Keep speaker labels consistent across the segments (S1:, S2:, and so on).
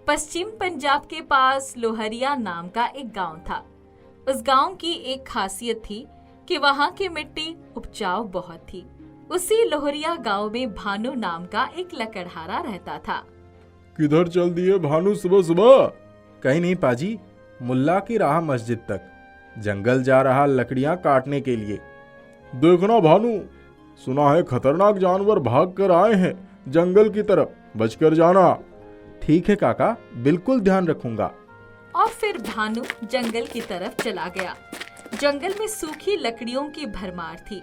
S1: पश्चिम पंजाब के पास लोहरिया नाम का एक गांव था। उस गांव की एक खासियत थी कि वहां की मिट्टी उपजाऊ बहुत थी। उसी लोहरिया गांव में भानु नाम का एक लकड़हारा रहता था।
S2: किधर चल दिए भानु सुबह सुबह?
S3: कहीं नहीं पाजी, मुल्ला की राह मस्जिद तक। जंगल जा रहा लकड़ियां काटने के लिए।
S2: देखना भानु, सुना है खतरनाक जानवर भाग कर आए हैं जंगल की तरफ, बचकर जाना।
S3: ठीक है काका, बिल्कुल ध्यान रखूंगा।
S1: और फिर भानु जंगल की तरफ चला गया। जंगल में सूखी लकड़ियों की भरमार थी।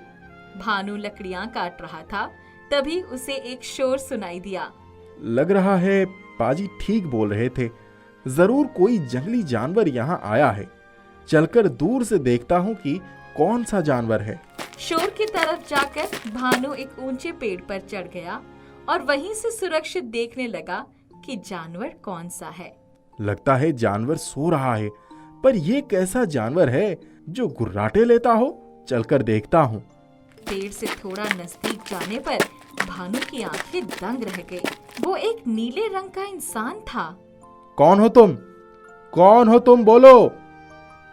S1: भानु लकड़ियां काट रहा था, तभी उसे एक शोर सुनाई दिया।
S3: लग रहा है पाजी ठीक बोल रहे थे। जरूर कोई जंगली जानवर यहाँ आया है। चलकर दूर से देखता हूँ कि कौन सा जानवर है।
S1: शोर की तरफ जाकर भानु एक ऊंचे पेड़ पर चढ़ गया और वहीं से सुरक्षित देखने लगा कि जानवर कौन सा है।
S3: लगता है जानवर सो रहा है, पर यह कैसा जानवर है जो गुर्राटे लेता हो? चलकर देखता हूँ।
S1: पेड़ से थोड़ा नजदीक जाने पर भानु की आंखें दंग रह गई। वो एक नीले रंग का इंसान था।
S3: कौन हो तुम? कौन हो तुम, बोलो।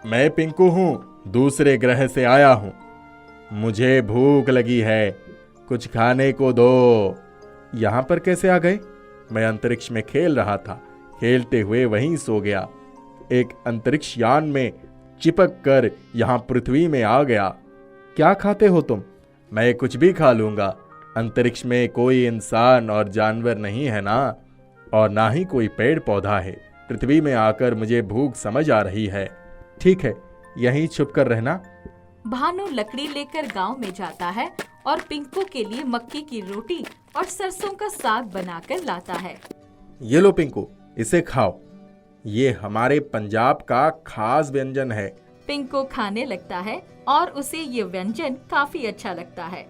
S2: मैं पिंकू हूँ, दूसरे ग्रह से आया हूँ।
S3: मुझे भूख लगी है, कुछ खाने को दो। यहाँ पर कैसे आ गए? मैं अंतरिक्ष में खेल रहा था, खेलते हुए वहीं सो गया। एक अंतरिक्ष यान में चिपक कर यहाँ पृथ्वी में आ गया। क्या खाते हो तुम? मैं कुछ भी खा लूंगा। अंतरिक्ष में कोई इंसान और जानवर नहीं है ना, और ना ही कोई पेड़ पौधा है। पृथ्वी में आकर मुझे भूख समझ आ रही है। ठीक है, यहीं छुप कर रहना।
S1: भानु लकड़ी लेकर गांव में जाता है और पिंकू के लिए मक्की की रोटी और सरसों का साग बनाकर लाता है।
S3: ये लो पिंकू, इसे खाओ। ये हमारे पंजाब का खास व्यंजन है।
S1: पिंकू खाने लगता है और उसे ये व्यंजन काफी अच्छा लगता है।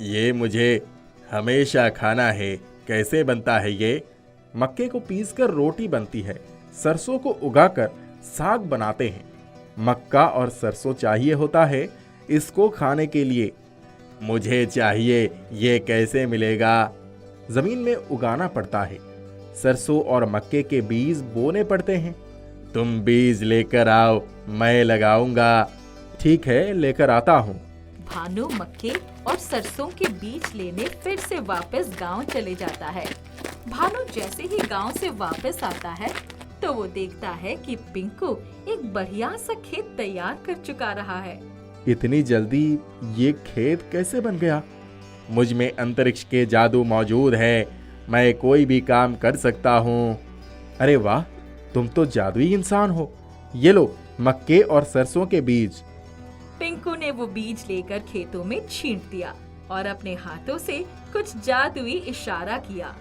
S3: ये मुझे हमेशा खाना है। कैसे बनता है ये? मक्के को पीसकर रोटी बनती है, सरसों को उगाकर साग बनाते हैं। मक्का और सरसों चाहिए होता है इसको खाने के लिए। मुझे चाहिए, ये कैसे मिलेगा? जमीन में उगाना पड़ता है। सरसों और मक्के के बीज बोने पड़ते हैं। तुम बीज लेकर आओ, मैं लगाऊंगा। ठीक है, लेकर आता हूँ।
S1: भानु मक्के और सरसों के बीज लेने फिर से वापस गांव चले जाता है। भानु जैसे ही गांव से वापस आता है तो वो देखता है कि पिंकू एक बढ़िया सा खेत तैयार कर चुका रहा है।
S3: इतनी जल्दी ये खेत कैसे बन गया? मुझ में अंतरिक्ष के जादू मौजूद है। मैं कोई भी काम कर सकता हूँ। अरे वाह, तुम तो जादुई इंसान हो। ये लो मक्के और सरसों के बीज।
S1: पिंकू ने वो बीज लेकर खेतों में छींट दिया और अपने हाथों से कुछ जादुई इशारा किया।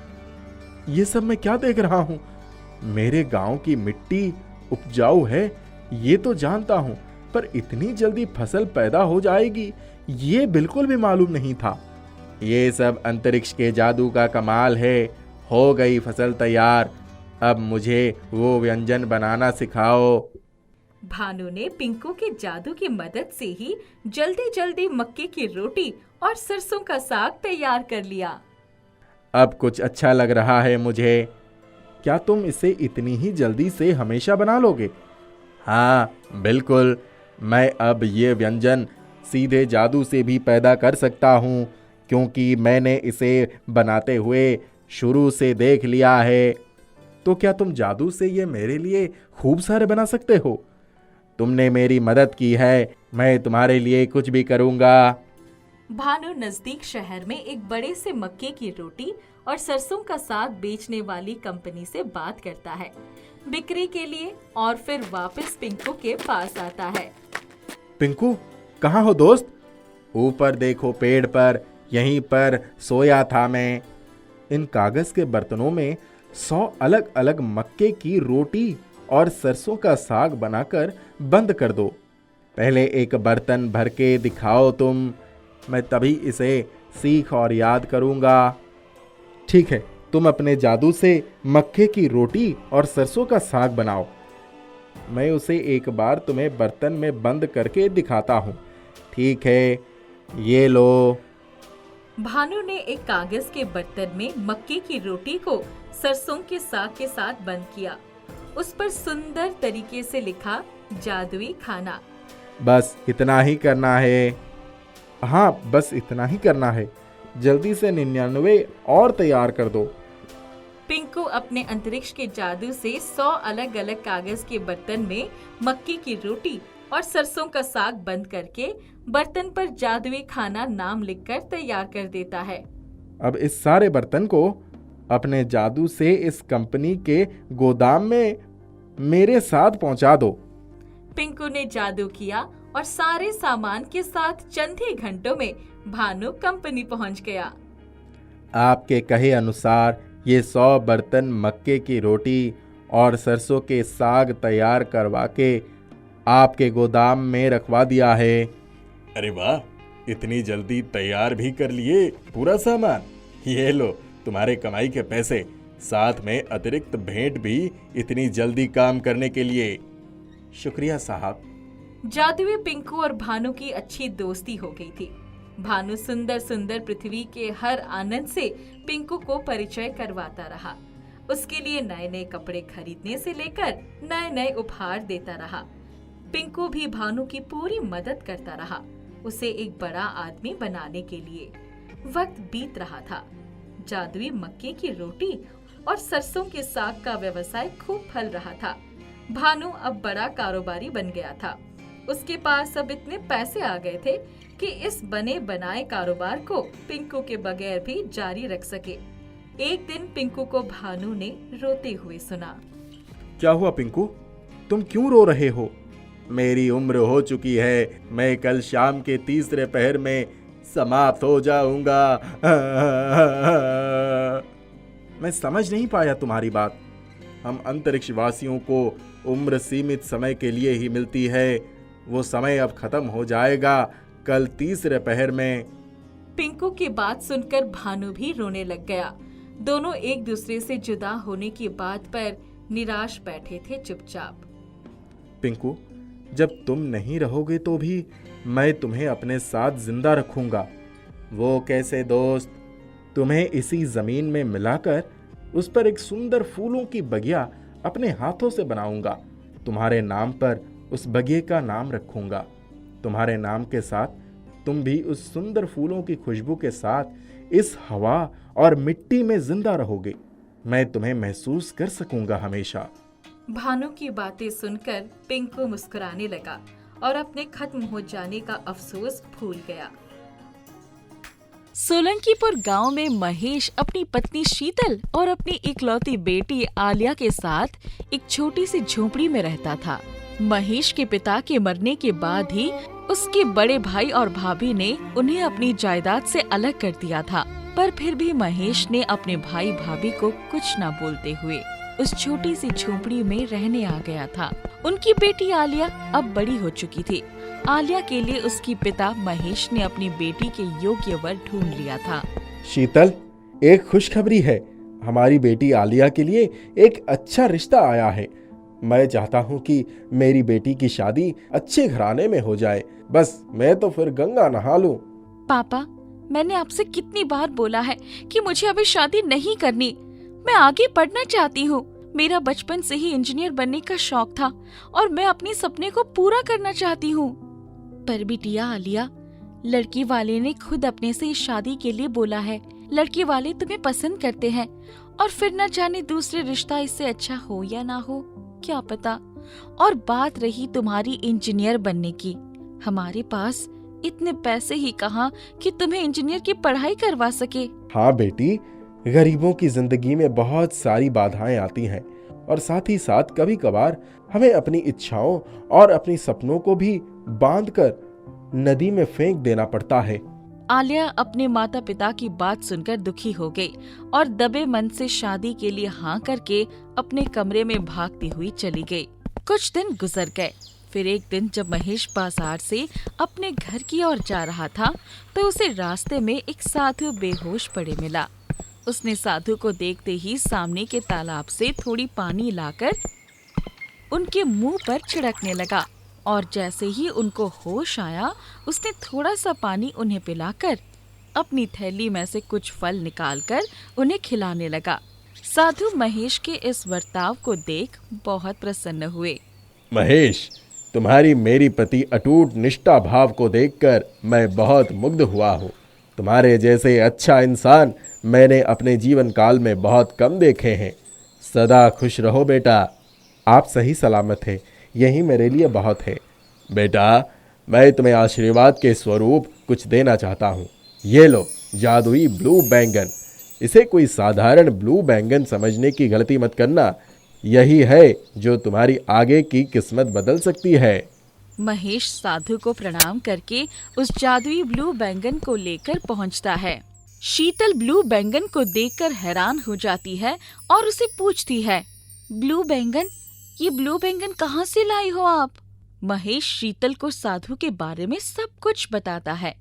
S3: ये सब मैं क्या देख रहा हूँ? मेरे गांव की मिट्टी उपजाऊ है, ये तो जानता हूँ, पर इतनी जल्दी फसल पैदा हो जाएगी ये बिल्कुल भी मालूम नहीं था। ये सब अंतरिक्ष के जादू का कमाल है। हो गई फसल तैयार, अब मुझे वो व्यंजन बनाना सिखाओ।
S1: भानु ने पिंकू के जादू की मदद से ही जल्दी जल्दी मक्के की रोटी और सरसों का साग तैयार कर लिया।
S3: अब कुछ अच्छा लग रहा है मुझे। क्या तुम इसे इतनी ही जल्दी से हमेशा बना लोगे? हाँ बिल्कुल, मैं अब ये व्यंजन सीधे जादू से भी पैदा कर सकता हूँ, क्योंकि मैंने इसे बनाते हुए शुरू से देख लिया है। तो क्या तुम जादू से ये मेरे लिए खूब सारे बना सकते हो? तुमने मेरी मदद की है, मैं तुम्हारे लिए कुछ भी करूँगा।
S1: भानु नजदीक शहर में एक बड़े से मक्के की रोटी और सरसों का साग बेचने वाली कंपनी से बात करता है बिक्री के लिए, और फिर वापस पिंकू के पास आता है।
S3: पिंकू, कहाँ हो दोस्त? ऊपर देखो, पेड़ पर, यहीं पर सोया था मैं। इन कागज के बर्तनों में 100 अलग अलग मक्के की रोटी और सरसों का साग बनाकर बंद कर दो। पहले एक बर्तन भर के दिखाओ तुम, मैं तभी इसे सीख और याद करूंगा। ठीक है, तुम अपने जादू से मक्के की रोटी और सरसों का साग बनाओ। मैं उसे एक बार तुम्हें बर्तन में बंद करके दिखाता हूँ। ठीक है, ये लो।
S1: भानु ने एक कागज के बर्तन में मक्के की रोटी को सरसों के साग के साथ बंद किया। उस पर सुंदर तरीके से लिखा जादुई खाना।
S3: बस इतना ही करना है। हाँ, बस इतना ही करना है। जल्दी से 99 और तैयार कर दो।
S1: पिंकू अपने अंतरिक्ष के जादू से 100 अलग अलग कागज के बर्तन में मक्की की रोटी और सरसों का साग बंद करके बर्तन पर जादुई खाना नाम लिखकर तैयार कर देता है।
S3: अब इस सारे बर्तन को अपने जादू से इस कंपनी के गोदाम में मेरे साथ पहुंचा दो।
S1: पिंकू ने जादू किया और सारे सामान के साथ चंद ही घंटों में भानु कंपनी पहुंच गया।
S3: आपके कहे अनुसार ये 100 बर्तन मक्के की रोटी और सरसों के साग तैयार करवा के आपके गोदाम में रखवा दिया है।
S2: अरे वाह, इतनी जल्दी तैयार भी कर लिए पूरा सामान। ये लो तुम्हारे कमाई के पैसे, साथ में अतिरिक्त भेंट भी इतनी जल्दी काम करने के लिए।
S3: शुक्रिया साहब।
S1: जादुई पिंकू और भानु की अच्छी दोस्ती हो गई थी। भानु सुंदर सुंदर पृथ्वी के हर आनंद से पिंकू को परिचय करवाता रहा। उसके लिए नए नए कपड़े खरीदने से लेकर नए नए उपहार देता रहा। पिंकू भी भानु की पूरी मदद करता रहा, उसे एक बड़ा आदमी बनाने के लिए। वक्त बीत रहा था। जादुई मक्के की रोटी और सरसों के साग का व्यवसाय खूब फल रहा था। भानु अब बड़ा कारोबारी बन गया था। उसके पास अब इतने पैसे आ गए थे कि इस बने बनाए कारोबार को पिंकू के बगैर भी जारी रख सके। एक दिन पिंकू को भानु ने रोते हुए सुना।
S3: क्या हुआ पिंकू, तुम क्यों रो रहे हो? मेरी उम्र हो चुकी है, मैं कल शाम के तीसरे पहर में समाप्त हो जाऊंगा। मैं समझ नहीं पाया तुम्हारी बात। हम अंतरिक्षवासियों को उम्र सीमित समय के लिए ही मिलती है। वो समय अब खत्म हो जाएगा कल तीसरे पहर में।
S1: पिंकू की बात सुनकर भानु भी रोने लग गया। दोनों एक दूसरे से जुदा होने की बात पर निराश बैठे थे चुपचाप।
S3: पिंकू, जब तुम नहीं रहोगे तो भी मैं तुम्हें अपने साथ जिंदा रखूंगा। वो कैसे दोस्त? तुम्हें इसी जमीन में मिलाकर उस पर एक सुंदर फूलों की बगिया अपने हाथों से बनाऊंगा। तुम्हारे नाम पर उस बगिए का नाम रखूंगा। तुम्हारे नाम के साथ तुम भी उस सुंदर फूलों की खुशबू के साथ इस हवा और मिट्टी में जिंदा रहोगे। मैं तुम्हें महसूस कर सकूंगा हमेशा।
S1: भानु की बातें सुनकर पिंकू मुस्कुराने लगा और अपने खत्म हो जाने का अफसोस भूल गया। सोलंकीपुर गांव में महेश अपनी पत्नी शीतल और अपनी इकलौती बेटी आलिया के साथ एक छोटी सी झोपड़ी में रहता था। महेश के पिता के मरने के बाद ही उसके बड़े भाई और भाभी ने उन्हें अपनी जायदाद से अलग कर दिया था, पर फिर भी महेश ने अपने भाई भाभी को कुछ न बोलते हुए उस छोटी सी झोपड़ी में रहने आ गया था। उनकी बेटी आलिया अब बड़ी हो चुकी थी। आलिया के लिए उसकी पिता महेश ने अपनी बेटी के योग्य वर ढूंढ लिया था।
S3: शीतल, एक खुशखबरी है। हमारी बेटी आलिया के लिए एक अच्छा रिश्ता आया है। मैं चाहता हूँ कि मेरी बेटी की शादी अच्छे घराने में हो जाए। बस मैं तो फिर गंगा नहा लूं।
S1: पापा, मैंने आपसे कितनी बार बोला है कि मुझे अभी शादी नहीं करनी। मैं आगे पढ़ना चाहती हूँ। मेरा बचपन से ही इंजीनियर बनने का शौक था और मैं अपने सपने को पूरा करना चाहती हूँ। पर बिटिया आलिया, लड़की वाले ने खुद अपने से इस शादी के लिए बोला है। लड़की वाले तुम्हें पसंद करते हैं और फिर न जाने दूसरे रिश्ता इससे अच्छा हो या ना हो, क्या पता। और बात रही तुम्हारी इंजीनियर बनने की, हमारे पास इतने पैसे ही कहाँ कि तुम्हें इंजीनियर की पढ़ाई करवा सके।
S3: हाँ बेटी, गरीबों की जिंदगी में बहुत सारी बाधाएं आती हैं और साथ ही साथ कभी कभार हमें अपनी इच्छाओं और अपनी सपनों को भी बांधकर नदी में फेंक देना पड़ता है।
S1: आलिया अपने माता पिता की बात सुनकर दुखी हो गई और दबे मन से शादी के लिए हाँ करके अपने कमरे में भागती हुई चली गई। कुछ दिन गुजर गए। फिर एक दिन जब महेश बाजार से अपने घर की ओर जा रहा था तो उसे रास्ते में एक साधु बेहोश पड़े मिला। उसने साधु को देखते ही सामने के तालाब से थोड़ी पानी लाकर उनके मुंह पर छिड़कने लगा और जैसे ही उनको होश आया उसने थोड़ा सा पानी उन्हें पिलाकर अपनी थैली में से कुछ फल निकालकर उन्हें खिलाने लगा।
S4: साधु महेश के इस बर्ताव को देख बहुत प्रसन्न हुए।
S2: महेश, तुम्हारी मेरी प्रति अटूट निष्ठा भाव को देखकर मैं बहुत मुग्ध हुआ हूँ। तुम्हारे जैसे अच्छा इंसान मैंने अपने जीवन काल में बहुत कम देखे हैं। सदा खुश रहो बेटा।
S3: आप सही सलामत हैं, यही मेरे लिए बहुत है।
S2: बेटा, मैं तुम्हें आशीर्वाद के स्वरूप कुछ देना चाहता हूँ। ये लो जादुई ब्लू बैंगन। इसे कोई साधारण ब्लू बैंगन समझने की गलती मत करना। यही है जो तुम्हारी आगे की किस्मत बदल सकती है।
S4: महेश साधु को प्रणाम करके उस जादुई ब्लू बैंगन को लेकर पहुंचता है। शीतल ब्लू बैंगन को देखकर हैरान हो जाती है और उसे पूछती है, ब्लू बैंगन, ये ब्लू बैंगन कहाँ से लाई हो आप? महेश शीतल को साधु के बारे में सब कुछ बताता है,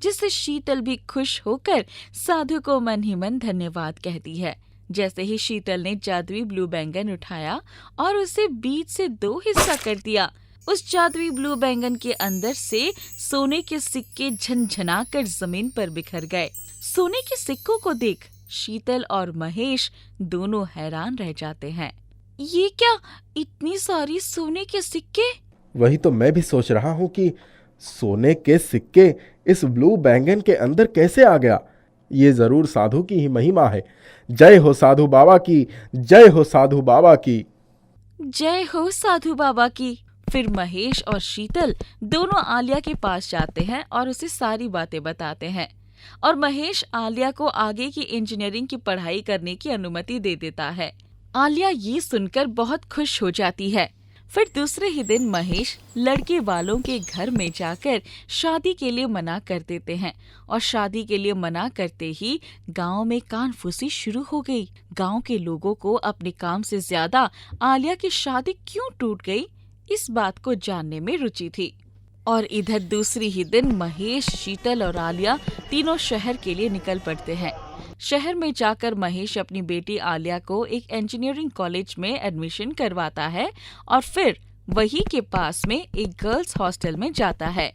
S4: जिससे शीतल भी खुश होकर साधु को मन ही मन धन्यवाद कहती है। जैसे ही शीतल ने जादुई ब्लू बैंगन उठाया और उसे बीच से 2 हिस्सा कर दिया, उस जादुई ब्लू बैंगन के अंदर से सोने के सिक्के झनझनाकर जमीन पर बिखर गए। सोने के सिक्कों को देख शीतल और महेश दोनों हैरान रह जाते हैं। ये क्या, इतनी सारी सोने के सिक्के?
S3: वही तो मैं भी सोच रहा हूँ कि सोने के सिक्के इस ब्लू बैंगन के अंदर कैसे आ गया। ये जरूर साधु की ही महिमा है। जय हो साधु बाबा की, जय हो साधु बाबा की।
S4: जय हो साधु बाबा की। फिर महेश और शीतल दोनों आलिया के पास जाते हैं और उसे सारी बातें बताते हैं, और महेश आलिया को आगे की इंजीनियरिंग की पढ़ाई करने की अनुमति दे देता है। आलिया ये सुनकर बहुत खुश हो जाती है। फिर दूसरे ही दिन महेश लड़के वालों के घर में जाकर शादी के लिए मना कर देते हैं, और शादी के लिए मना करते ही गांव में कानफूसी शुरू हो गई। गांव के लोगों को अपने काम से ज्यादा आलिया की शादी क्यों टूट गई, इस बात को जानने में रुचि थी। और इधर दूसरी ही दिन महेश, शीतल और आलिया तीनों शहर के लिए निकल पड़ते हैं। शहर में जाकर महेश अपनी बेटी आलिया को एक इंजीनियरिंग कॉलेज में एडमिशन करवाता है और फिर वही के पास में एक गर्ल्स हॉस्टल में जाता है।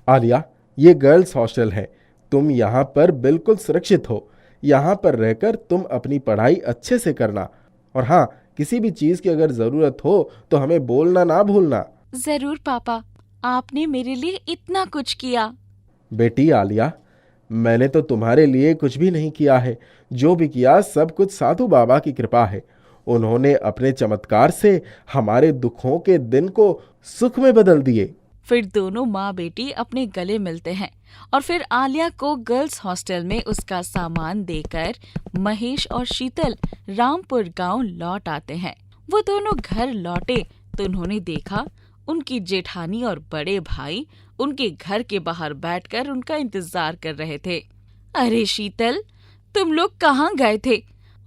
S3: आलिया, ये गर्ल्स हॉस्टल है। तुम यहाँ पर बिल्कुल सुरक्षित हो। यहाँ पर रहकर तुम अपनी पढ़ाई अच्छे से करना, और हाँ, किसी भी चीज की अगर जरूरत हो तो हमें बोलना ना भूलना।
S4: जरूर पापा, आपने मेरे लिए इतना कुछ किया।
S3: बेटी आलिया, मैंने तो तुम्हारे लिए कुछ भी नहीं किया है। जो भी किया सब कुछ साधु बाबा की कृपा है। उन्होंने अपने चमत्कार से हमारे दुखों के दिन को सुख में बदल दिए।
S4: फिर दोनों माँ बेटी अपने गले मिलते हैं और फिर आलिया को गर्ल्स हॉस्टल में उसका सामान देकर महेश और शीतल रामपुर गांव लौट आते हैं। वो दोनों घर लौटे तो उन्होंने देखा उनकी जेठानी और बड़े भाई उनके घर के बाहर बैठकर उनका इंतजार कर रहे थे। अरे शीतल, तुम लोग कहाँ गए थे?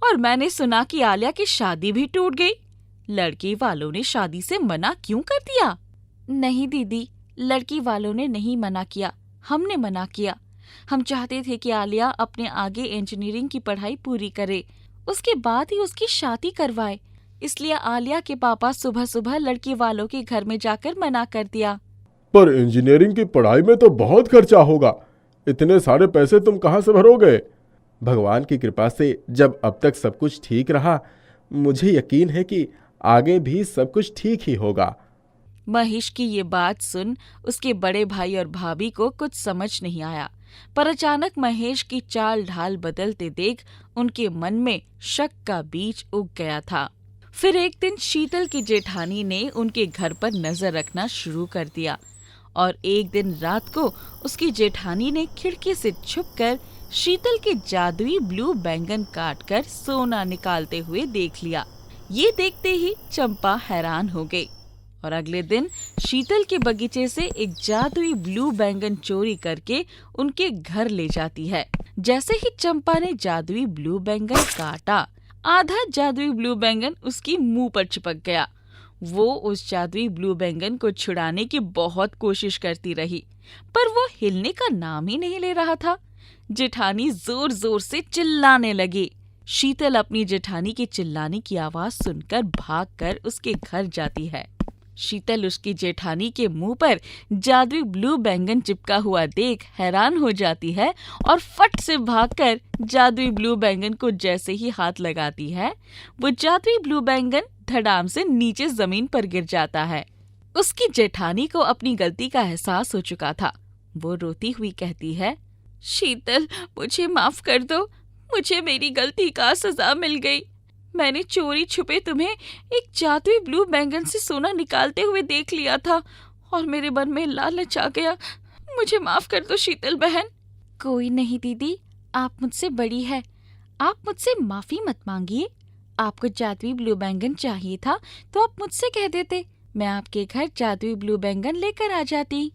S4: और मैंने सुना कि आलिया की शादी भी टूट गई। लड़की वालों ने शादी से मना क्यों कर दिया? नहीं दीदी, लड़की वालों ने नहीं मना किया, हमने मना किया। हम चाहते थे कि आलिया अपने आगे इंजीनियरिंग की पढ़ाई पूरी करे, उसके बाद ही उसकी शादी करवाए। इसलिए आलिया के पापा सुबह सुबह लड़की वालों के घर में जाकर मना कर दिया।
S3: पर इंजीनियरिंग की पढ़ाई में तो बहुत खर्चा होगा। इतने सारे पैसे तुम कहाँ से भरोगे? भगवान की कृपा से जब अब तक सब कुछ ठीक रहा, मुझे यकीन है कि आगे भी सब कुछ ठीक ही होगा।
S4: महेश की ये बात सुन उसके बड़े भाई और भाभी को कुछ समझ नहीं आया, पर अचानक महेश की चाल ढाल बदलते देख उनके मन में शक का बीज उग गया था। फिर एक दिन शीतल की जेठानी ने उनके घर पर नजर रखना शुरू कर दिया, और एक दिन रात को उसकी जेठानी ने खिड़की से छुपकर शीतल के जादुई ब्लू बैंगन काटकर सोना निकालते हुए देख लिया। ये देखते ही चंपा हैरान हो गई और अगले दिन शीतल के बगीचे से एक जादुई ब्लू बैंगन चोरी करके उनके घर ले जाती है। जैसे ही चंपा ने जादुई ब्लू बैंगन काटा, आधा जादुई ब्लू बैंगन उसकी मुंह पर चिपक गया। वो उस जादुई ब्लू बैंगन को छुड़ाने की बहुत कोशिश करती रही, पर वो हिलने का नाम ही नहीं ले रहा था। जेठानी जोर जोर से चिल्लाने लगी। शीतल अपनी जेठानी के चिल्लाने की आवाज सुनकर भागकर उसके घर जाती है। शीतल उसकी जेठानी के मुंह पर जादुई ब्लू बैंगन चिपका हुआ देख हैरान हो जाती है और फट से भागकर जादुई ब्लू बैंगन को जैसे ही हाथ लगाती है, वो जादुई ब्लू बैंगन धड़ाम से नीचे जमीन पर गिर जाता है। उसकी जेठानी को अपनी गलती का एहसास हो चुका था। वो रोती हुई कहती है, शीतल, मुझे माफ कर दो, मुझे मेरी गलती का सजा मिल गई। मैंने चोरी छुपे तुम्हें एक जादुई ब्लू बैंगन से सोना निकालते हुए देख लिया था और मेरे मन में लालच आ गया। मुझे माफ कर दो शीतल बहन। कोई नहीं दीदी, आप मुझसे बड़ी है, आप मुझसे माफी मत मांगिए। आपको जादुई ब्लू बैंगन चाहिए था तो आप मुझसे कह देते, मैं आपके घर जादुई ब्लू बैंगन लेकर आ जाती।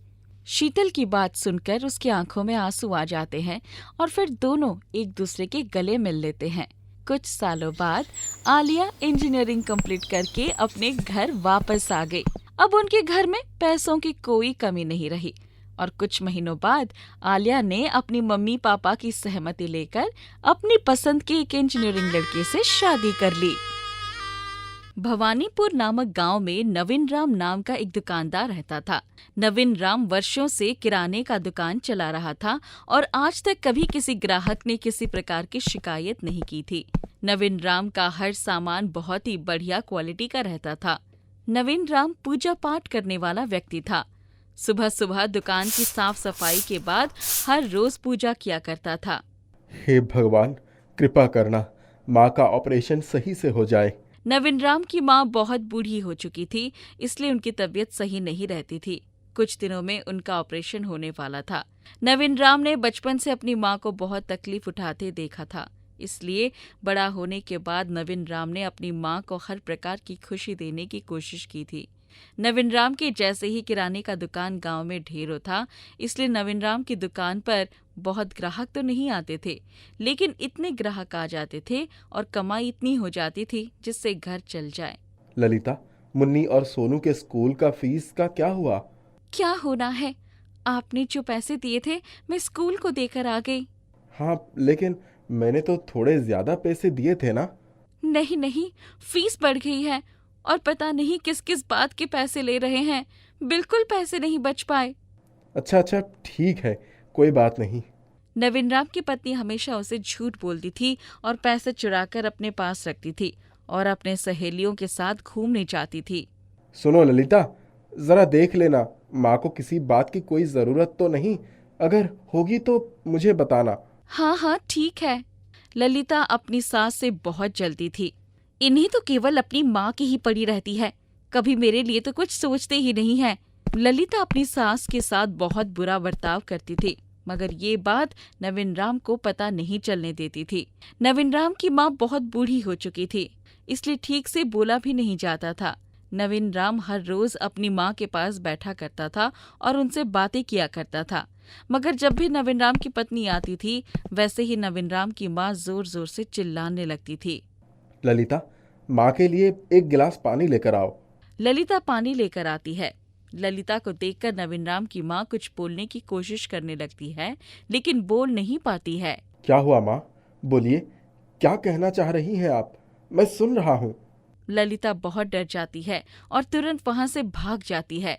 S4: शीतल की बात सुनकर उसकी आंखों में आंसू आ जाते हैं और फिर दोनों एक दूसरे के गले मिल लेते हैं। कुछ सालों बाद आलिया इंजीनियरिंग कंप्लीट करके अपने घर वापस आ गई। अब उनके घर में पैसों की कोई कमी नहीं रही और कुछ महीनों बाद आलिया ने अपनी मम्मी पापा की सहमति लेकर अपनी पसंद के एक इंजीनियरिंग लड़के से शादी कर ली। भवानीपुर नामक गांव में नवीन राम नाम का एक दुकानदार रहता था। नवीन राम वर्षों से किराने का दुकान चला रहा था और आज तक कभी किसी ग्राहक ने किसी प्रकार की शिकायत नहीं की थी। नवीन राम का हर सामान बहुत ही बढ़िया क्वालिटी का रहता था। नवीन राम पूजा पाठ करने वाला व्यक्ति था। सुबह सुबह दुकान की साफ सफाई के बाद हर रोज पूजा किया करता था।
S3: हे भगवान, कृपा करना माँ का ऑपरेशन सही से हो जाए।
S4: नवीन राम की माँ बहुत बूढ़ी हो चुकी थी, इसलिए उनकी तबीयत सही नहीं रहती थी। कुछ दिनों में उनका ऑपरेशन होने वाला था। नवीन राम ने बचपन से अपनी माँ को बहुत तकलीफ उठाते देखा था, इसलिए बड़ा होने के बाद नवीन राम ने अपनी माँ को हर प्रकार की खुशी देने की कोशिश की थी। नवीन राम के जैसे ही किराने का दुकान गांव में ढेरों था, इसलिए नवीन राम की दुकान पर बहुत ग्राहक तो नहीं आते थे, लेकिन इतने ग्राहक आ जाते थे और कमाई इतनी हो जाती थी जिससे घर चल जाए।
S3: ललिता, मुन्नी और सोनू के स्कूल का फीस का क्या हुआ?
S4: क्या होना है, आपने जो पैसे दिए थे मैं स्कूल को देकर आ गई।
S3: हाँ, लेकिन मैंने तो थोड़े ज्यादा पैसे दिए थे ना।
S4: नहीं नहीं, फीस बढ़ गई है और पता नहीं किस किस बात के पैसे ले रहे हैं। बिल्कुल पैसे नहीं बच पाए।
S3: अच्छा, ठीक है, कोई बात नहीं।
S4: नवीन राम की पत्नी हमेशा उसे झूठ बोलती थी और पैसे चुराकर अपने पास रखती थी और अपने सहेलियों के साथ घूमने जाती थी।
S3: सुनो ललिता, जरा देख लेना, माँ को किसी बात की कोई जरूरत तो नहीं, अगर होगी तो मुझे बताना।
S4: हाँ ठीक है। ललिता अपनी सास से बहुत जलती थी। इन्हें तो केवल अपनी माँ की ही पड़ी रहती है, कभी मेरे लिए तो कुछ सोचते ही नहीं है। ललिता अपनी सास के साथ बहुत बुरा बर्ताव करती थी, मगर ये बात नवीन राम को पता नहीं चलने देती थी। नवीन राम की माँ बहुत बूढ़ी हो चुकी थी, इसलिए ठीक से बोला भी नहीं जाता था। नवीन राम हर रोज अपनी माँ के पास बैठा करता था और उनसे बातें किया करता था, मगर जब भी नवीन राम की पत्नी आती थी, वैसे ही नवीन राम की माँ जोर जोर से चिल्लाने लगती थी।
S3: ललिता, माँ के लिए एक गिलास पानी लेकर आओ।
S4: ललिता पानी लेकर आती है। ललिता को देखकर नवीन राम की माँ कुछ बोलने की कोशिश करने लगती है, लेकिन बोल नहीं पाती है।
S3: क्या हुआ माँ, बोलिए, क्या कहना चाह रही हैं आप? मैं सुन रहा हूँ।
S4: ललिता बहुत डर जाती है और तुरंत वहाँ से भाग जाती है।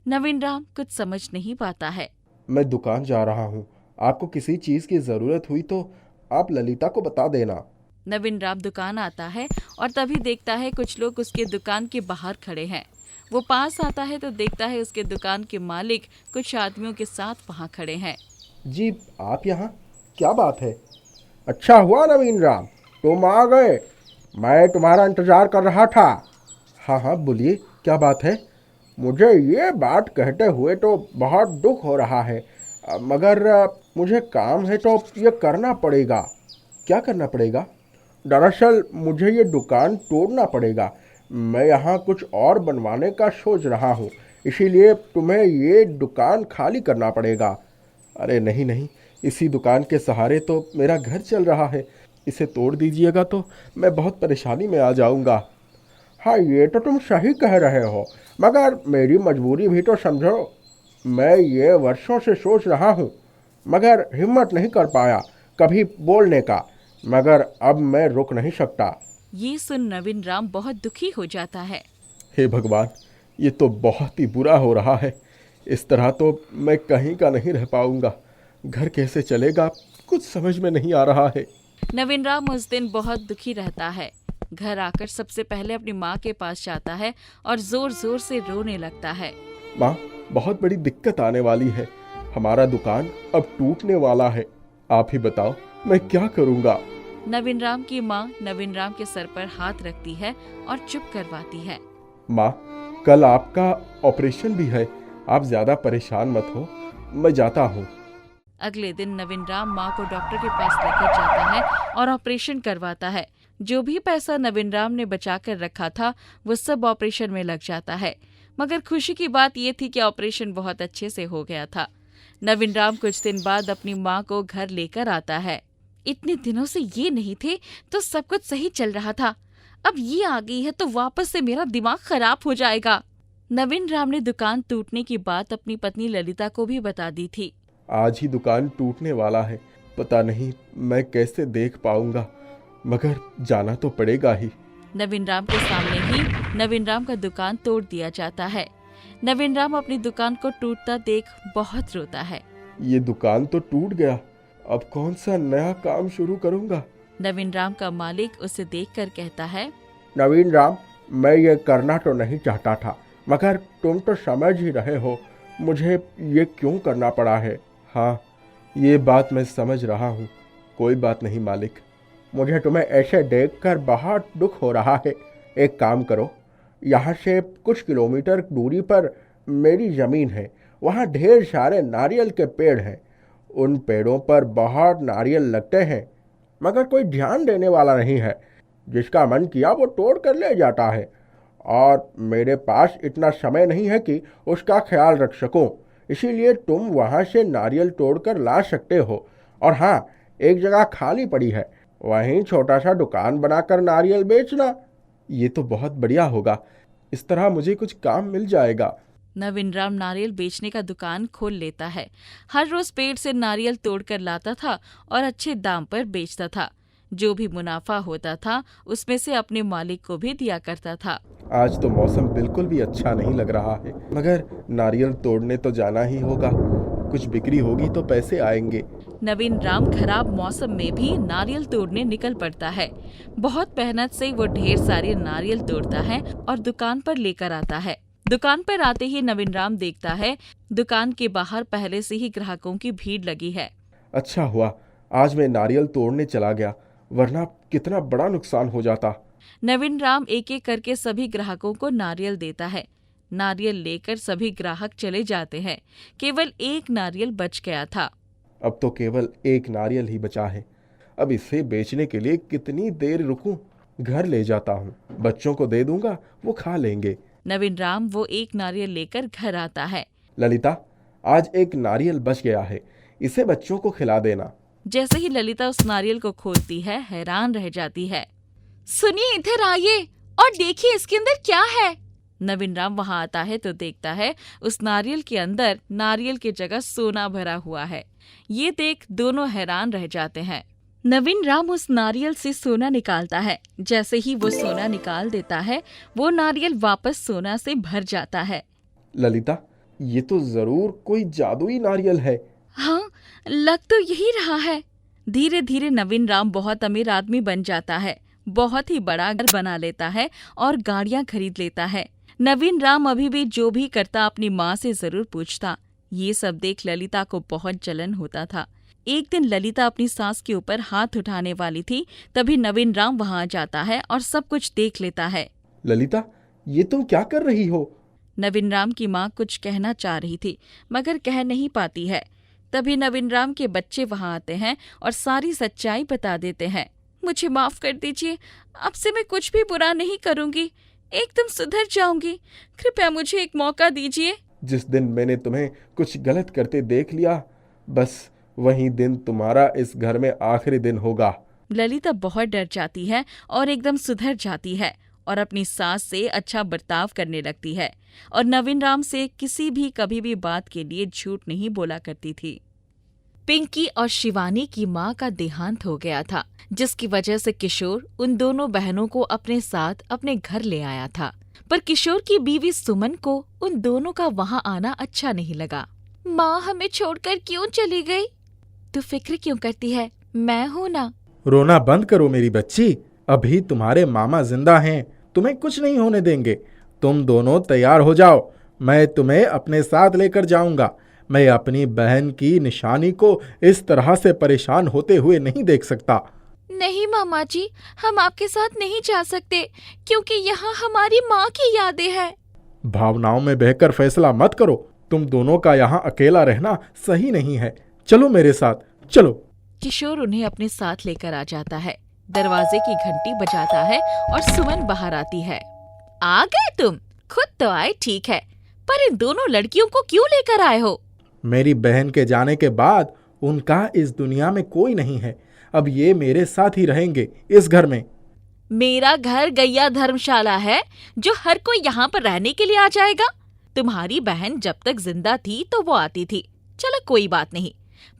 S4: नवीन राम कुछ समझ नहीं पाता है।
S3: मैं दुकान जा रहा हूँ, आपको किसी चीज की जरूरत हुई तो आप ललिता को बता देना।
S4: नवीन राम दुकान आता है और तभी देखता है कुछ लोग उसके दुकान के बाहर खड़े हैं। वो पास आता है तो देखता है उसके दुकान के मालिक कुछ आदमियों के साथ वहाँ खड़े हैं।
S3: जी, आप यहाँ, क्या बात है? अच्छा हुआ नवीन राम, तुम आ गए, मैं तुम्हारा इंतजार कर रहा था। हाँ, बोलिए, क्या बात है? मुझे ये बात कहते हुए तो बहुत दुख हो रहा है, मगर मुझे काम है तो ये करना पड़ेगा। क्या करना पड़ेगा? दरअसल मुझे ये दुकान तोड़ना पड़ेगा। मैं यहाँ कुछ और बनवाने का सोच रहा हूँ, इसीलिए तुम्हें ये दुकान खाली करना पड़ेगा। अरे नहीं, इसी दुकान के सहारे तो मेरा घर चल रहा है, इसे तोड़ दीजिएगा तो मैं बहुत परेशानी में आ जाऊँगा। हाँ, ये तो तुम सही कह रहे हो, मगर मेरी मजबूरी भी तो समझो। मैं ये वर्षों से सोच रहा हूँ, मगर हिम्मत नहीं कर पाया कभी बोलने का, मगर अब मैं रुक नहीं सकता।
S4: ये सुन नवीन राम बहुत दुखी हो जाता है।
S3: हे भगवान, ये तो बहुत ही बुरा हो रहा है। इस तरह तो मैं कहीं का नहीं रह पाऊंगा। घर कैसे चलेगा, कुछ समझ में नहीं आ रहा है।
S4: नवीन राम उस दिन बहुत दुखी रहता है। घर आकर सबसे पहले अपनी माँ के पास जाता है और जोर जोर से रोने लगता है।
S3: माँ, बहुत बड़ी दिक्कत आने वाली है। हमारा दुकान अब टूटने वाला है। आप ही बताओ मैं क्या करूँगा।
S4: नवीन राम की माँ नवीन राम के सर पर हाथ रखती है और चुप करवाती है।
S3: माँ, कल आपका ऑपरेशन भी है। आप ज्यादा परेशान मत हो, मैं जाता हूँ।
S4: अगले दिन नवीन राम माँ को डॉक्टर के पास लेकर जाता है और ऑपरेशन करवाता है। जो भी पैसा नवीन राम ने बचा कर रखा था वो सब ऑपरेशन में लग जाता है। मगर खुशी की बात ये थी कि ऑपरेशन बहुत अच्छे से हो गया था। नवीन राम कुछ दिन बाद अपनी माँ को घर लेकर आता है। इतने दिनों से ये नहीं थे तो सब कुछ सही चल रहा था, अब ये आ गई है तो वापस से मेरा दिमाग खराब हो जाएगा। नवीन राम ने दुकान टूटने की बात अपनी पत्नी ललिता को भी बता दी थी।
S3: आज ही दुकान टूटने वाला है। पता नहीं मैं कैसे देख पाऊंगा, मगर जाना तो पड़ेगा ही।
S4: नवीन राम के सामने ही नवीन राम का दुकान तोड़ दिया जाता है। नवीन राम अपनी दुकान को टूटता देख बहुत रोता है।
S3: ये दुकान तो टूट गया, अब कौन सा नया काम शुरू करूंगा।
S4: नवीन राम का मालिक उसे देखकर कहता है,
S3: नवीन राम, मैं ये करना तो नहीं चाहता था, मगर तुम तो समझ ही रहे हो मुझे ये क्यों करना पड़ा है। हाँ, ये बात मैं समझ रहा हूँ। कोई बात नहीं मालिक, मुझे तुम्हें ऐसे देखकर बहुत दुख हो रहा है। एक काम करो, यहाँ से कुछ किलोमीटर दूरी पर मेरी ज़मीन है, वहाँ ढेर सारे नारियल के पेड़ हैं। उन पेड़ों पर बहुत नारियल लगते हैं, मगर कोई ध्यान देने वाला नहीं है। जिसका मन किया वो तोड़ कर ले जाता है, और मेरे पास इतना समय नहीं है कि उसका ख्याल रख सकूं। इसीलिए तुम वहाँ से नारियल तोड़कर ला सकते हो। और हाँ, एक जगह खाली पड़ी है, वहीं छोटा सा दुकान बनाकर नारियल बेचना। ये तो बहुत बढ़िया होगा, इस तरह मुझे कुछ काम मिल जाएगा।
S4: नवीन राम नारियल बेचने का दुकान खोल लेता है। हर रोज पेड़ से नारियल तोड़कर लाता था और अच्छे दाम पर बेचता था। जो भी मुनाफा होता था उसमें से अपने मालिक को भी दिया करता था।
S3: आज तो मौसम बिल्कुल भी अच्छा नहीं लग रहा है, मगर नारियल तोड़ने तो जाना ही होगा। कुछ बिक्री होगी तो पैसे आएंगे।
S4: नवीन राम खराब मौसम में भी नारियल तोड़ने निकल पड़ता है। बहुत मेहनत से वो ढेर सारे नारियल तोड़ता है और दुकान पर लेकर आता है। दुकान पर आते ही नवीन राम देखता है दुकान के बाहर पहले से ही ग्राहकों की भीड़ लगी है।
S3: अच्छा हुआ आज मैं नारियल तोड़ने चला गया, वरना कितना बड़ा नुकसान हो जाता।
S4: नवीन राम एक एक करके सभी ग्राहकों को नारियल देता है। नारियल लेकर सभी ग्राहक चले जाते हैं। केवल एक नारियल बच गया था।
S3: अब तो केवल एक नारियल ही बचा है। अब इसे बेचने के लिए कितनी देर रुकूं? घर ले जाता हूँ, बच्चों को दे दूंगा, वो खा लेंगे।
S4: नवीन राम वो एक नारियल लेकर घर आता है।
S3: ललिता, आज एक नारियल बच गया है, इसे बच्चों को खिला देना।
S4: जैसे ही ललिता उस नारियल को खोलती है हैरान रह जाती है। सुनिए, इधर आइए और देखिए इसके अंदर क्या है। नवीन राम वहाँ आता है तो देखता है उस नारियल के अंदर नारियल की जगह सोना भरा हुआ है। ये देख दोनों हैरान रह जाते हैं। नवीन राम उस नारियल से सोना निकालता है। जैसे ही वो सोना निकाल देता है वो नारियल वापस सोना से भर जाता है।
S3: ललिता, ये तो जरूर कोई जादुई नारियल है।
S4: हाँ, लग तो यही रहा है। धीरे धीरे नवीन राम बहुत अमीर आदमी बन जाता है। बहुत ही बड़ा घर बना लेता है और गाड़ियां खरीद लेता है। नवीन राम अभी भी जो भी करता अपनी माँ से जरूर पूछता। ये सब देख ललिता को बहुत जलन होता था। एक दिन ललिता अपनी सास के ऊपर हाथ उठाने वाली थी, तभी नवीन राम वहाँ जाता है और सब कुछ देख लेता है।
S3: ललिता, ये तुम क्या कर रही हो?
S4: नवीन राम की माँ कुछ कहना चाह रही थी मगर कह नहीं पाती है। तभी नवीन राम के बच्चे वहाँ आते हैं और सारी सच्चाई बता देते हैं। मुझे माफ कर दीजिए, अब से मैं कुछ भी बुरा नहीं करूँगी, एकदम सुधर जाऊंगी। कृपया मुझे एक मौका दीजिए।
S3: जिस दिन मैंने तुम्हें कुछ गलत करते देख लिया, बस वही दिन तुम्हारा इस घर में आखिरी दिन होगा।
S4: ललिता बहुत डर जाती है और एकदम सुधर जाती है और अपनी सास से अच्छा बर्ताव करने लगती है और नवीन राम से किसी भी कभी भी बात के लिए झूठ नहीं बोला करती थी। पिंकी और शिवानी की माँ का देहांत हो गया था, जिसकी वजह से किशोर उन दोनों बहनों को अपने साथ अपने घर ले आया था। पर किशोर की बीवी सुमन को उन दोनों का वहाँ आना अच्छा नहीं लगा। माँ हमें छोड़कर क्यों चली गई? तू फिक्र क्यों करती है, मैं हूँ ना।
S3: रोना बंद करो मेरी बच्ची, अभी तुम्हारे मामा जिंदा हैं, तुम्हें कुछ नहीं होने देंगे। तुम दोनों तैयार हो जाओ, मैं तुम्हें अपने साथ लेकर जाऊंगा। मैं अपनी बहन की निशानी को इस तरह से परेशान होते हुए नहीं देख सकता।
S4: नहीं मामा जी, हम आपके साथ नहीं जा सकते, क्योंकि यहाँ हमारी माँ की यादें हैं।
S3: भावनाओं में बहकर फैसला मत करो, तुम दोनों का यहाँ अकेला रहना सही नहीं है। चलो मेरे साथ, चलो।
S4: किशोर उन्हें अपने साथ लेकर आ जाता है। दरवाजे की घंटी बजाता है और सुमन बाहर आती है। आ गए तुम? खुद तो आए ठीक है, पर इन दोनों लड़कियों को क्यों लेकर आए हो?
S3: मेरी बहन के जाने के बाद उनका इस दुनिया में कोई नहीं है। अब ये मेरे साथ ही रहेंगे इस घर में।
S4: मेरा घर गैया धर्मशाला है जो हर कोई यहाँ पर रहने के लिए आ जाएगा। तुम्हारी बहन जब तक जिंदा थी तो वो आती थी, चलो कोई बात नहीं,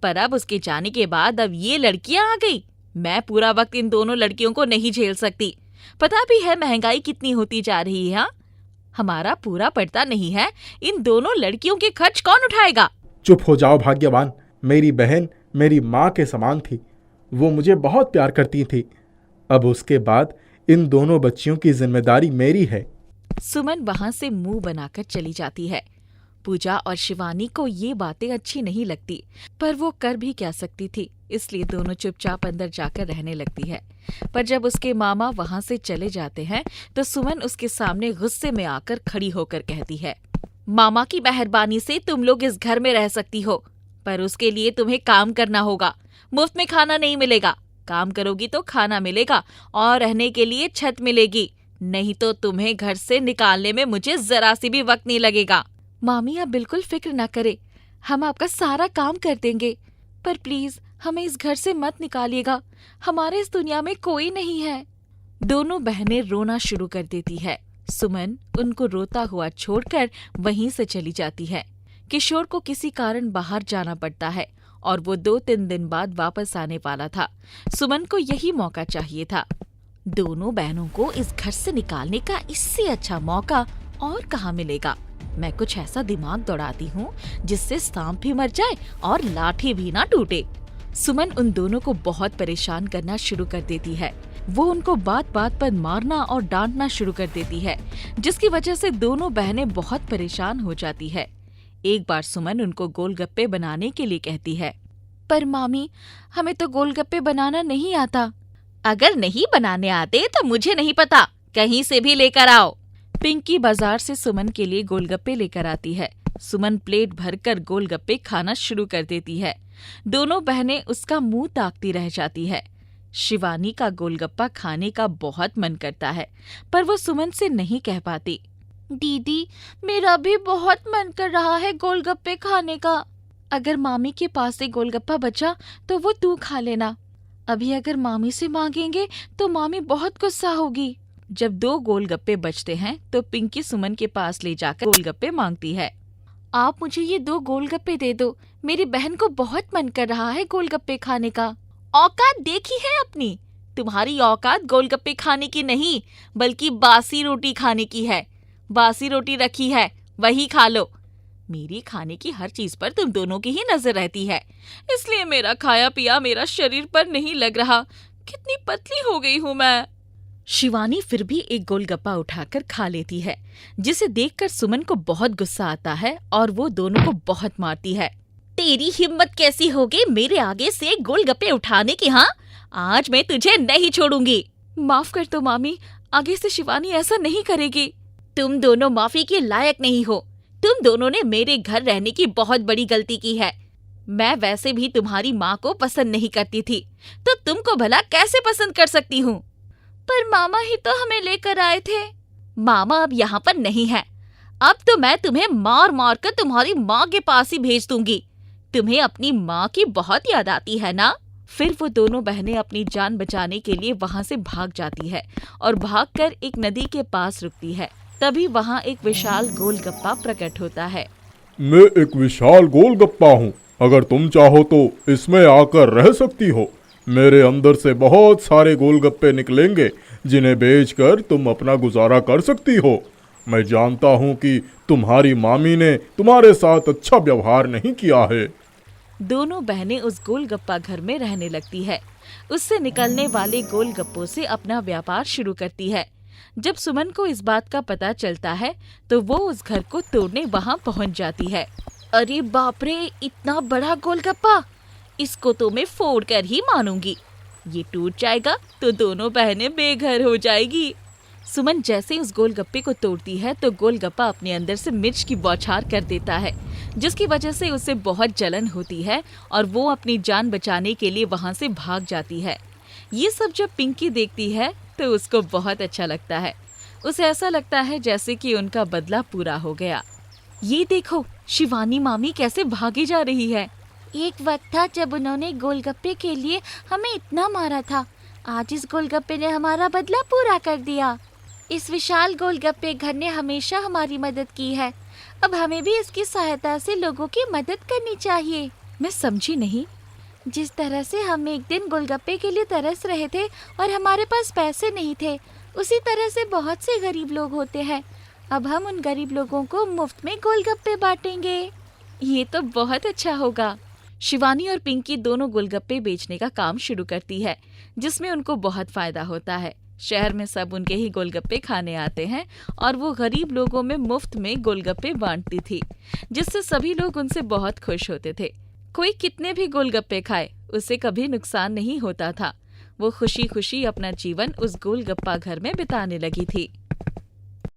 S4: पर अब उसके जाने के बाद अब ये लड़कियां आ गई। मैं पूरा वक्त इन दोनों लड़कियों को नहीं झेल सकती। पता भी है महंगाई कितनी होती जा रही है। हमारा पूरा पड़ता नहीं है, इन दोनों लड़कियों के खर्च कौन उठाएगा?
S3: चुप हो जाओ भाग्यवान, मेरी बहन मेरी माँ के समान थी, वो मुझे बहुत प्यार करती थी। अब उसके बाद इन दोनों बच्चियों की जिम्मेदारी मेरी है।
S4: सुमन वहाँ से मुंह बनाकर चली जाती है। पूजा और शिवानी को ये बातें अच्छी नहीं लगती, पर वो कर भी क्या सकती थी, इसलिए दोनों चुपचाप अंदर जाकर रहने लगती है। पर जब उसके मामा वहाँ से चले जाते हैं तो सुमन उसके सामने गुस्से में आकर खड़ी होकर कहती है, मामा की मेहरबानी से तुम लोग इस घर में रह सकती हो, पर उसके लिए तुम्हें काम करना होगा। मुफ्त में खाना नहीं मिलेगा, काम करोगी तो खाना मिलेगा और रहने के लिए छत मिलेगी, नहीं तो तुम्हें घर से निकालने में मुझे जरा सी भी वक्त नहीं लगेगा। मामी आप बिल्कुल फिक्र ना करें, हम आपका सारा काम कर देंगे, पर प्लीज हमें इस घर से मत निकालिएगा, हमारे इस दुनिया में कोई नहीं है। दोनों बहनें रोना शुरू कर देती है। सुमन उनको रोता हुआ छोड़कर वहीं से चली जाती है। किशोर को किसी कारण बाहर जाना पड़ता है और वो 2-3 दिन बाद वापस आने वाला था। सुमन को यही मौका चाहिए था। दोनों बहनों को इस घर से निकालने का इससे अच्छा मौका और कहाँ मिलेगा। मैं कुछ ऐसा दिमाग दौड़ाती हूँ जिससे सांप भी मर जाए और लाठी भी ना टूटे। सुमन उन दोनों को बहुत परेशान करना शुरू कर देती है। वो उनको बात बात पर मारना और डांटना शुरू कर देती है, जिसकी वजह से दोनों बहनें बहुत परेशान हो जाती है। एक बार सुमन उनको गोलगप्पे बनाने के लिए कहती है, पर मामी हमें तो गोलगप्पे बनाना नहीं आता। अगर नहीं बनाने आते तो मुझे नहीं पता, कहीं से भी लेकर आओ। पिंकी बाजार से सुमन के लिए गोलगप्पे लेकर आती है। सुमन प्लेट भरकर गोलगप्पे खाना शुरू कर देती है। दोनों बहनें उसका मुंह ताकती रह जाती है। शिवानी का गोलगप्पा खाने का बहुत मन करता है, पर वो सुमन से नहीं कह पाती। दीदी मेरा भी बहुत मन कर रहा है गोलगप्पे खाने का। अगर मामी के पास से गोलगप्पा बचा तो वो तू खा लेना। अभी अगर मामी से मांगेंगे तो मामी बहुत गुस्सा होगी। जब 2 गोलगप्पे बचते हैं तो पिंकी सुमन के पास ले जाकर गोलगप्पे मांगती है। आप मुझे ये 2 गोलगप्पे दे दो, मेरी बहन को बहुत मन कर रहा है गोलगप्पे खाने का। औकात देखी है अपनी? तुम्हारी औकात गोलगप्पे खाने की नहीं, बल्कि बासी रोटी खाने की है। बासी रोटी रखी है, वही खा लो। मेरी खाने की हर चीज पर तुम दोनों की ही नजर रहती है, इसलिए मेरा खाया पिया मेरा शरीर पर नहीं लग रहा। कितनी पतली हो गई हूँ मैं। शिवानी फिर भी एक गोलगप्पा उठाकर खा लेती है, जिसे देखकर सुमन को बहुत गुस्सा आता है और वो दोनों को बहुत मारती है। तेरी हिम्मत कैसी होगी मेरे आगे से गोलगप्पे उठाने की? हाँ, आज मैं तुझे नहीं छोड़ूंगी। माफ कर दो मामी, आगे से शिवानी ऐसा नहीं करेगी। तुम दोनों माफी के लायक नहीं हो। तुम दोनों ने मेरे घर रहने की बहुत बड़ी गलती की है। मैं वैसे भी तुम्हारी माँ को पसंद नहीं करती थी, तो तुमको भला कैसे पसंद कर सकती हूँ? पर मामा ही तो हमें लेकर आए थे। मामा अब यहाँ पर नहीं है। अब तो मैं तुम्हें मार मार कर तुम्हारी माँ के पास ही भेज दूंगी। तुम्हें अपनी माँ की बहुत याद आती है ना? फिर वो दोनों बहनें अपनी जान बचाने के लिए वहाँ से भाग जाती है और भागकर एक नदी के पास रुकती है। तभी वहाँ एक विशाल गोलगप्पा प्रकट होता है।
S3: मैं एक विशाल गोलगप्पा हूँ,
S5: अगर तुम चाहो तो इसमें आकर रह सकती हो। मेरे अंदर से बहुत सारे गोलगप्पे निकलेंगे जिन्हें बेचकर तुम अपना गुजारा कर सकती हो। मैं जानता हूँ कि तुम्हारी मामी ने तुम्हारे साथ अच्छा व्यवहार नहीं किया है।
S4: दोनों बहनें उस गोलगप्पा घर में रहने लगती है। उससे निकलने वाले गोलगप्पों से अपना व्यापार शुरू करती है। जब सुमन को इस बात का पता चलता है तो वो उस घर को तोड़ने वहाँ पहुँच जाती है। अरे बाप रे, इतना बड़ा गोलगप्पा! इसको तो मैं फोड़ कर ही मानूंगी। ये टूट जाएगा तो दोनों बहनें बेघर हो जाएगी। सुमन जैसे उस गोलगप्पे को तोड़ती है तो गोलगप्पा अपने अंदर से मिर्च की बौछार कर देता है, जिसकी वजह से उसे बहुत जलन होती है और वो अपनी जान बचाने के लिए वहाँ से भाग जाती है। ये सब जब पिंकी देखती है तो उसको बहुत अच्छा लगता है। उसे ऐसा लगता है जैसे कि उनका बदला पूरा हो गया। ये देखो, शिवानी मामी कैसे भागी जा रही है।
S6: एक वक्त था जब उन्होंने गोलगप्पे के लिए हमें इतना मारा था। आज इस गोलगप्पे ने हमारा बदला पूरा कर दिया। इस विशाल गोलगप्पे घर ने हमेशा हमारी मदद की है। अब हमें भी इसकी सहायता से लोगों की मदद करनी चाहिए।
S4: मैं समझी नहीं।
S6: जिस तरह से हम एक दिन गोलगप्पे के लिए तरस रहे थे और हमारे पास पैसे नहीं थे, उसी तरह से बहुत से गरीब लोग होते हैं। अब हम उन गरीब लोगों को मुफ्त में गोलगप्पे बांटेंगे।
S4: ये तो बहुत अच्छा होगा। शिवानी और पिंकी दोनों गोलगप्पे बेचने का काम शुरू करती है, जिसमें उनको बहुत फायदा होता है। शहर में सब उनके ही गोलगप्पे खाने आते हैं और वो गरीब लोगों में मुफ्त में गोलगप्पे बांटती थी, जिससे सभी लोग उनसे बहुत खुश होते थे। कोई कितने भी गोलगप्पे खाए, उसे कभी नुकसान नहीं होता था। वो खुशी खुशी अपना जीवन उस गोलगप्पा घर में बिताने लगी थी।